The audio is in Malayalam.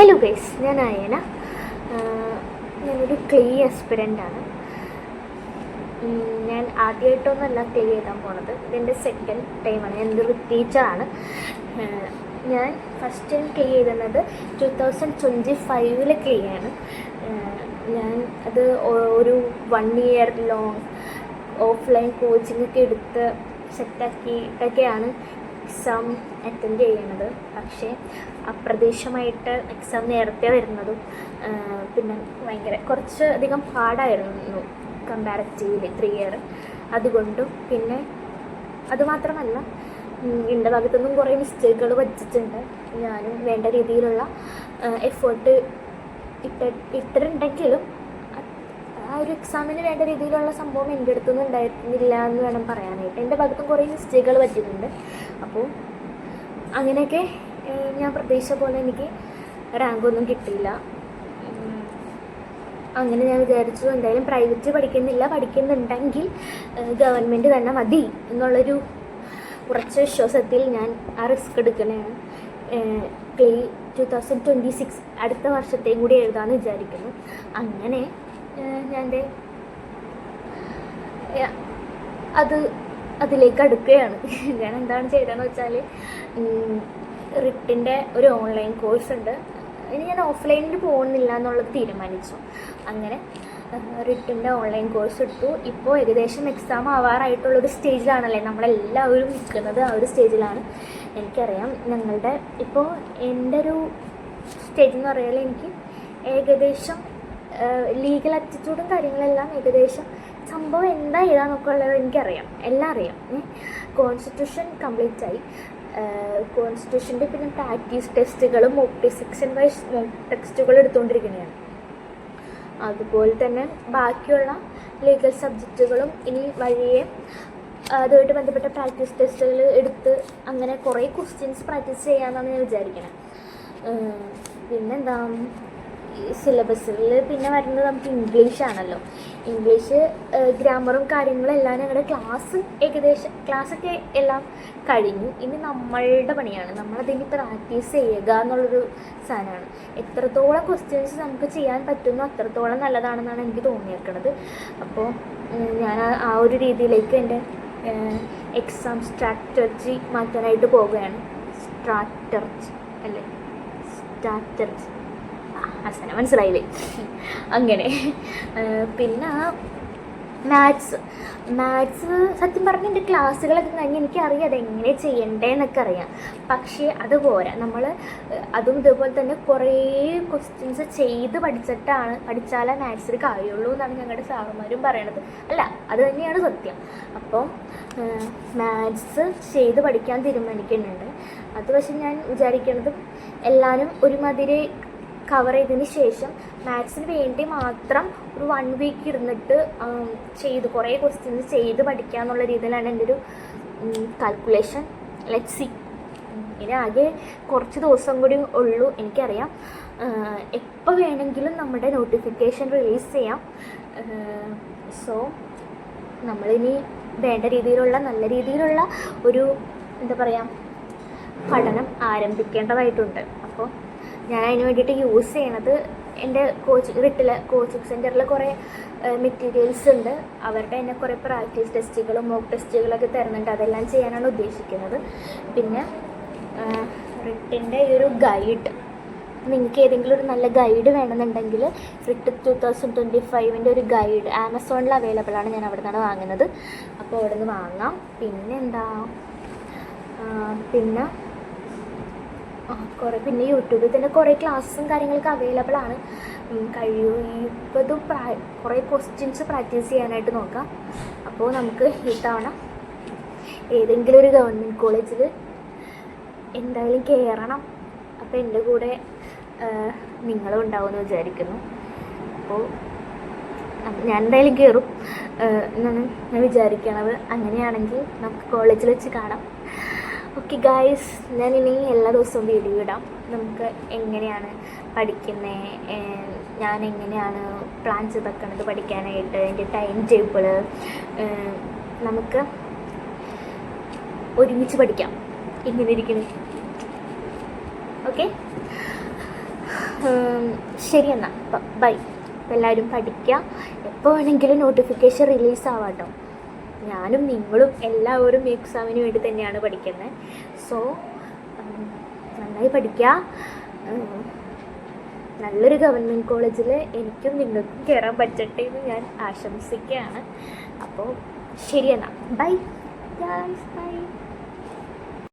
ഹലോ ഗൈസ്, ഞാൻ അയന. ഞാനൊരു ക്ലേ ആസ്പിരൻ്റാണ്. ഞാൻ ആദ്യമായിട്ടൊന്നുമല്ല ക്ലേ എഴുതാൻ പോണത്. ഇതെൻ്റെ സെക്കൻഡ് ടൈമാണ്. ഞാനൊരു റിപ്പീറ്ററാണ്. ഞാൻ ഫസ്റ്റ് ടൈം ക്ലേ എഴുതുന്നത് 2025 ക്ലേ ആണ്. ഞാൻ അത് ഒരു 1 year ലോങ് ഓഫ്ലൈൻ കോച്ചിങ്ങൊക്കെ എടുത്ത് സെറ്റാക്കിയിട്ടൊക്കെയാണ് എക്സാം അറ്റൻഡ് ചെയ്യണത്. പക്ഷേ അപ്രതീക്ഷിതമായിട്ട് എക്സാം നേരത്തെ വരുന്നതും പിന്നെ കുറച്ച് അധികം ഹാർഡായിരുന്നു കമ്പാരിറ്റീവ്ലി 3 year. അതുകൊണ്ടും പിന്നെ അതുമാത്രമല്ല, എൻ്റെ ഭാഗത്തുനിന്നും കുറേ മിസ്റ്റേക്കുകൾ പറ്റിയിട്ടുണ്ട്. ഞാനും വേണ്ട രീതിയിലുള്ള എഫേർട്ട് ഇട്ടിട്ടുണ്ടെങ്കിലും ആ ഒരു എക്സാമിന് വേണ്ട രീതിയിലുള്ള സംഭവം എൻ്റെ അടുത്തൊന്നും ഉണ്ടായിരുന്നില്ല എന്ന് വേണം പറയാനായിട്ട്. എൻ്റെ ഭാഗത്തും കുറേ മിസ്റ്റേക്കുകൾ പറ്റിയിട്ടുണ്ട്. അപ്പോൾ അങ്ങനെയൊക്കെ ഞാൻ പ്രതീക്ഷിച്ച പോലെ എനിക്ക് റാങ്കൊന്നും കിട്ടിയില്ല. അങ്ങനെ ഞാൻ വിചാരിച്ചു എന്തായാലും പ്രൈവറ്റ് പഠിക്കുന്നുണ്ടെങ്കിൽ ഗവൺമെൻറ് തന്നെ മതി എന്നുള്ളൊരു ഉറച്ച വിശ്വാസത്തിൽ ഞാൻ ആ റിസ്ക് എടുക്കണതാണ്. ക്ലേ 2026 അടുത്ത വർഷത്തെയും കൂടി എഴുതാമെന്ന് വിചാരിക്കുന്നു. അങ്ങനെ ഞാൻ അതിലേക്ക് അടുക്കുകയാണ്. ഞാൻ എന്താണ് ചെയ്തതെന്ന് വെച്ചാൽ, റിട്ടിൻ്റെ ഒരു ഓൺലൈൻ കോഴ്സ് ഉണ്ട്. ഇനി ഞാൻ ഓഫ്ലൈനിൽ പോകുന്നില്ല എന്നുള്ളത് തീരുമാനിച്ചു. അങ്ങനെ റിട്ടിൻ്റെ ഓൺലൈൻ കോഴ്സ് എടുത്തു. ഇപ്പോൾ ഏകദേശം എക്സാം ആവാറായിട്ടുള്ളൊരു സ്റ്റേജിലാണല്ലേ നമ്മളെല്ലാവരും നിൽക്കുന്നത്. ആ ഒരു സ്റ്റേജിലാണ്. എനിക്കറിയാം ഇപ്പോൾ എൻ്റെ ഒരു സ്റ്റേജ് എന്ന് പറയാൻ എനിക്ക് ഏകദേശം ലീഗൽ ആറ്റിറ്റ്യൂഡും കാര്യങ്ങളെല്ലാം ഏകദേശം സംഭവം എന്താ ഏതാന്നൊക്കെ ഉള്ളത് എനിക്കറിയാം, എല്ലാം അറിയാം. കോൺസ്റ്റിറ്റ്യൂഷൻ കംപ്ലീറ്റ് ആയി. കോൺസ്റ്റിറ്റ്യൂഷൻ്റെ പിന്നെ പ്രാക്ടീസ് ടെസ്റ്റുകളും സെക്ഷൻ വൈസ് മോക്ക് ടെക്സ്റ്റുകൾ എടുത്തുകൊണ്ടിരിക്കുന്നതാണ്. അതുപോലെ തന്നെ ബാക്കിയുള്ള ലീഗൽ സബ്ജക്റ്റുകളും ഇനി വഴിയെ അതുമായിട്ട് ബന്ധപ്പെട്ട പ്രാക്ടീസ് ടെസ്റ്റുകൾ എടുത്ത് അങ്ങനെ കുറേ ക്വസ്റ്റ്യൻസ് പ്രാക്ടീസ് ചെയ്യാമെന്നാണ് ഞാൻ വിചാരിക്കുന്നത്. പിന്നെന്താ, സിലബസിൽ പിന്നെ വരുന്നത് നമുക്ക് ഇംഗ്ലീഷാണല്ലോ. ഇംഗ്ലീഷ് ഗ്രാമറും കാര്യങ്ങളും എല്ലാം ഞങ്ങളുടെ ക്ലാസ്സൊക്കെ എല്ലാം കഴിഞ്ഞു. ഇനി നമ്മളുടെ പണിയാണ്. നമ്മളതിന് പ്രാക്ടീസ് ചെയ്യുക എന്നുള്ളൊരു സാധനമാണ്. എത്രത്തോളം ക്വസ്റ്റ്യൻസ് നമുക്ക് ചെയ്യാൻ പറ്റുന്നോ അത്രത്തോളം നല്ലതാണെന്നാണ് എനിക്ക് തോന്നിയിരിക്കുന്നത്. അപ്പോൾ ഞാൻ ആ ഒരു രീതിയിലേക്ക് എൻ്റെ എക്സാം സ്ട്രാറ്റജി മാറ്റാനായിട്ട് പോവുകയാണ്. സ്ട്രാറ്റജി അവസാനം മനസ്സിലായില്ലേ? അങ്ങനെ പിന്നെ മാത്സ് സത്യം പറഞ്ഞാൽ എൻ്റെ ക്ലാസ്സുകളൊക്കെ കഴിഞ്ഞ് എനിക്കറിയാം അതെങ്ങനെ ചെയ്യണ്ടേന്നൊക്കെ അറിയാം. പക്ഷേ അതുപോരാ. നമ്മൾ അതും ഇതുപോലെ തന്നെ കുറേ ക്വസ്റ്റ്യൻസ് ചെയ്ത് പഠിച്ചാലേ മാത്സിൽ കാര്യമുള്ളൂ എന്നാണ് ഞങ്ങളുടെ സാറുമാരും പറയണത്. അല്ല, അത് തന്നെയാണ് സത്യം. അപ്പോൾ മാത്സ് ചെയ്ത് പഠിക്കാൻ തീരുമാനിക്കുന്നുണ്ട്. അത് പക്ഷേ ഞാൻ വിചാരിക്കുന്നത് എല്ലാവരും ഒരുമാതിരി കവർ ചെയ്തതിന് ശേഷം മാത്സിന് വേണ്ടി മാത്രം ഒരു 1 week ഇരുന്നിട്ട് കുറേ ക്വസ്റ്റ്യൻസ് ചെയ്ത് പഠിക്കുക എന്നുള്ള രീതിയിലാണ് എൻ്റെ ഒരു കാൽക്കുലേഷൻ. Let's see. ഇനി ആകെ കുറച്ച് ദിവസം കൂടി ഉള്ളൂ. എനിക്കറിയാം എപ്പോൾ വേണമെങ്കിലും നമ്മുടെ നോട്ടിഫിക്കേഷൻ റിലീസ് ചെയ്യാം. സോ നമ്മളിനി വേണ്ട രീതിയിലുള്ള നല്ല രീതിയിലുള്ള ഒരു പഠനം ആരംഭിക്കേണ്ടതായിട്ടുണ്ട്. അപ്പോൾ ഞാൻ അതിന് വേണ്ടിയിട്ട് യൂസ് ചെയ്യണത് എൻ്റെ കോച്ചിങ് സെൻറ്ററിൽ കുറേ മെറ്റീരിയൽസ് ഉണ്ട്. അവരുടെ തന്നെ കുറേ പ്രാക്ടീസ് ടെസ്റ്റുകളും മോക്ക് ടെസ്റ്റുകളൊക്കെ തരുന്നുണ്ട്. അതെല്ലാം ചെയ്യാനാണ് ഉദ്ദേശിക്കുന്നത്. പിന്നെ റിട്ടിൻ്റെ ഈ ഒരു ഗൈഡ്, നിങ്ങൾക്ക് ഏതെങ്കിലും ഒരു നല്ല ഗൈഡ് വേണമെന്നുണ്ടെങ്കിൽ റിട്ട് 2025 ഒരു ഗൈഡ് ആമസോണിൽ അവൈലബിൾ ആണ്. ഞാൻ അവിടെ നിന്നാണ് വാങ്ങുന്നത്. അപ്പോൾ അവിടെ നിന്ന് വാങ്ങാം. പിന്നെ യൂട്യൂബിൽ തന്നെ കുറേ ക്ലാസ്സും കാര്യങ്ങളൊക്കെ അവൈലബിൾ ആണ്. കഴിയുന്നതും കുറേ ക്വസ്റ്റ്യൻസ് പ്രാക്ടീസ് ചെയ്യാനായിട്ട് നോക്കാം. അപ്പോൾ നമുക്ക് ഇത്തവണ ഏതെങ്കിലും ഒരു ഗവൺമെൻറ് കോളേജിൽ എന്തായാലും കയറണം. അപ്പോൾ എൻ്റെ കൂടെ നിങ്ങളും ഉണ്ടാവുമെന്ന് വിചാരിക്കുന്നു. അപ്പോൾ ഞാൻ എന്തായാലും കയറും എന്നാണ് ഞാൻ വിചാരിക്കണത്. അങ്ങനെയാണെങ്കിൽ നമുക്ക് കോളേജിൽ വെച്ച് കാണാം. ഓക്കെ ഗായ്സ്, ഞാനിനി എല്ലാ ദിവസവും വീഡിയോ ഇടാം. നമുക്ക് എങ്ങനെയാണ് പഠിക്കുന്നത്, ഞാൻ എങ്ങനെയാണ് പ്ലാൻ ചെയ്ത് വെക്കുന്നത് പഠിക്കാനായിട്ട്, എൻ്റെ ടൈം ടേബിള്, നമുക്ക് ഒരുമിച്ച് പഠിക്കാം. ഇങ്ങനെ ഇരിക്കണം. ഓക്കെ. ശരി എന്നാൽ ബൈ. എല്ലാവരും പഠിക്കുക. എപ്പോൾ വേണമെങ്കിലും നോട്ടിഫിക്കേഷൻ റിലീസ് ആവാട്ടോ. ഞാനും നിങ്ങളും എല്ലാവരും എക്സാമിന് വേണ്ടി തന്നെയാണ് പഠിക്കുന്നത്. സോ നന്നായി പഠിക്കുക. നല്ലൊരു ഗവൺമെൻറ് കോളേജിൽ എനിക്കും നിങ്ങൾക്കും കയറാൻ പറ്റട്ടെ എന്ന് ഞാൻ ആശംസിക്കുകയാണ്. അപ്പോൾ ശരി എന്നാൽ ബൈ ഗൈസ്, ബൈ.